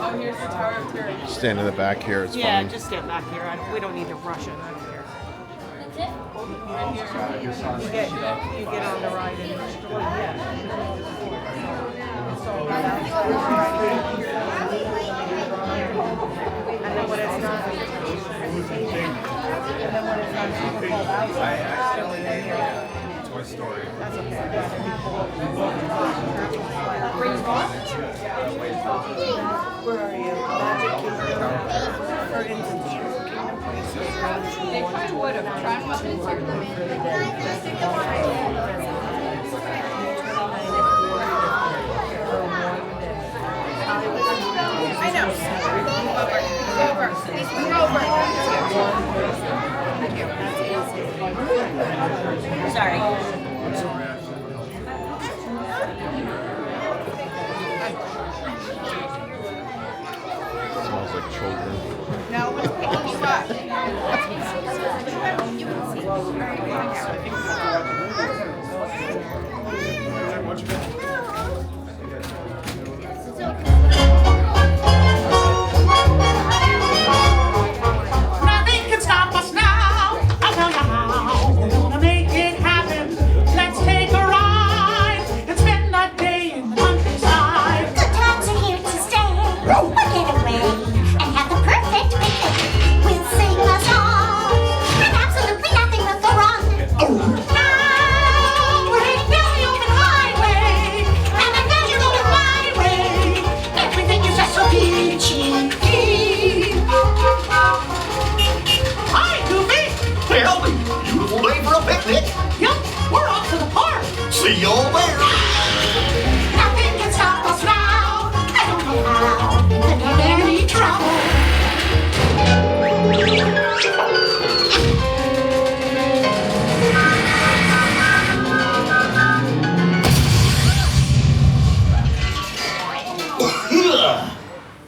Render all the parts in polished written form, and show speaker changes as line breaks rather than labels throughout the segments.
Oh, here's the Tower of Terror.
Stand in the back here. It's
Yeah,
fine.
just stand back here. We don't need to rush it. I don't care. Right here. You get on the ride and and then when it's not,
Toy Story.
that's okay. Where are you? Magic Kingdom. Or
They probably would have tried to I know. Over. Please move over. Sorry.
Smells like children.
No one's picking you up.
Nothing can stop us now. I'll tell you how. We're gonna make it happen. Let's take a ride and spend that day in the countryside.
Good times are here to stay. We'll get away and have the perfect picnic. We'll sing a song and absolutely nothing will go wrong. Now we're heading down the open highway, and I know you're going my way. Everything is just so peachy.
Hi, Goofy.
Well, beautiful day for a picnic.
Yup, we're off to the park.
See you all there.
Nothing can stop us now. I don't know how. Could have any trouble.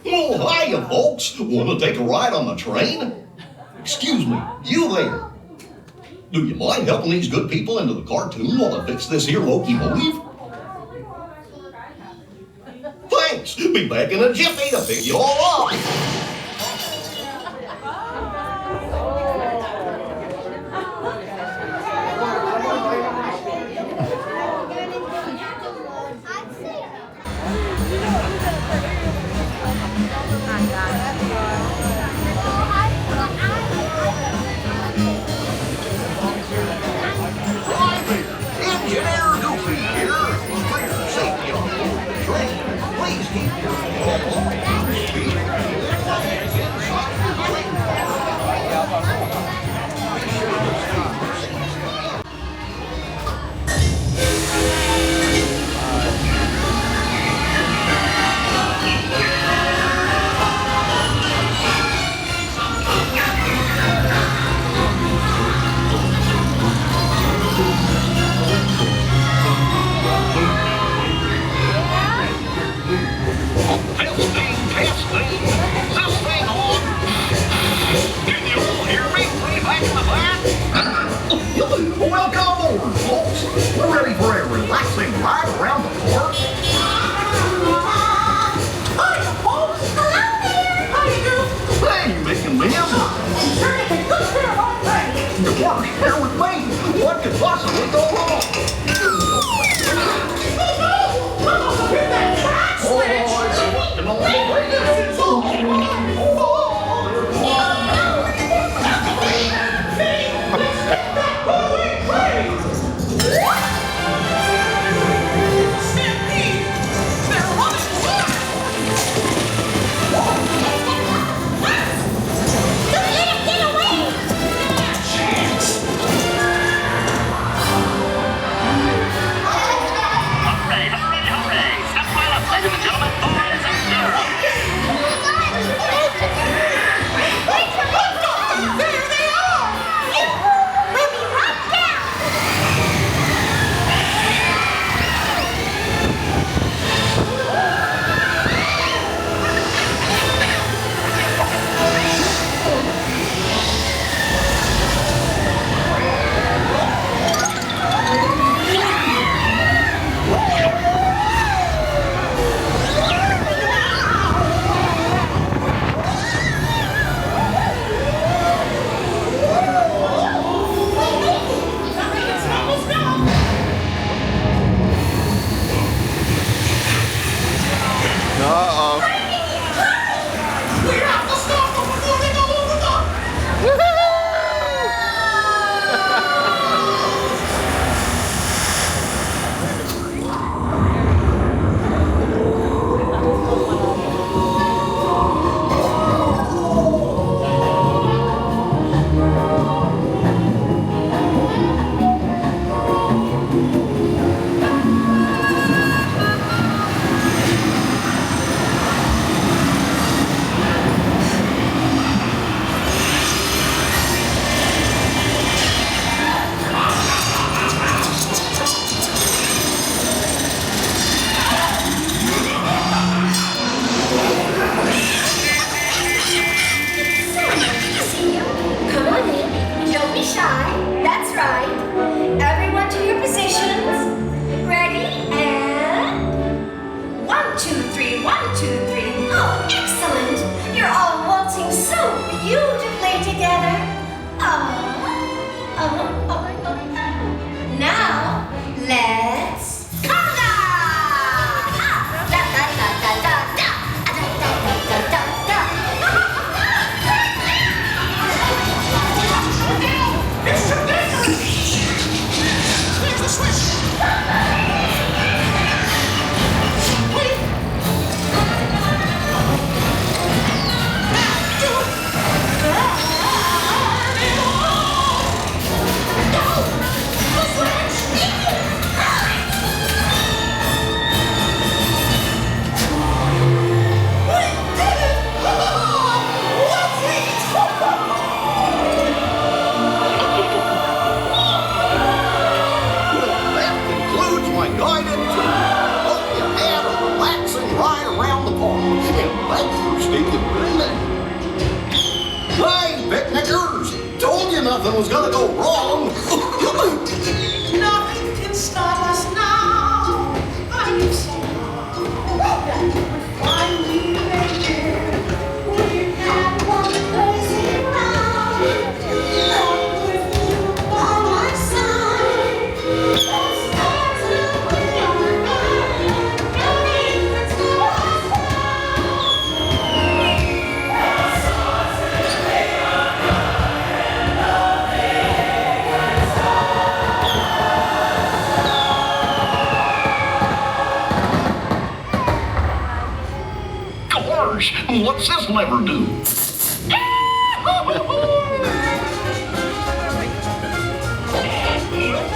Oh, hiya, folks. Want to take a ride on the train? Excuse me, you there. Do you mind helping these good people into the cartoon while I fix this here locomotive? Thanks. Be back in a jiffy to pick you all up. Hi there. Engineer Goofy here. For your safety on board the train, please keep your excited to hope you had a relaxing ride around the park. And thanks for sticking with me. Hey, picnickers! Told you nothing was gonna go wrong.
Nothing can stop us now. I'm so that we're finally making. We had one crazy ride. Love with you by my side. Let's dance till we are nine. Nothing can stop us
Gosh, what's this lever do?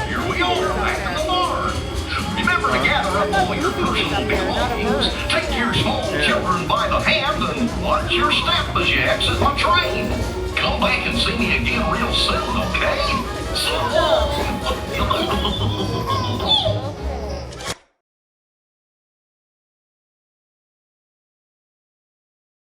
Here we are, back in the barn. Remember to gather up all your personal belongings, take your small children by the hand, and watch your step as you exit my train. Come back and see me again real soon, okay? So long.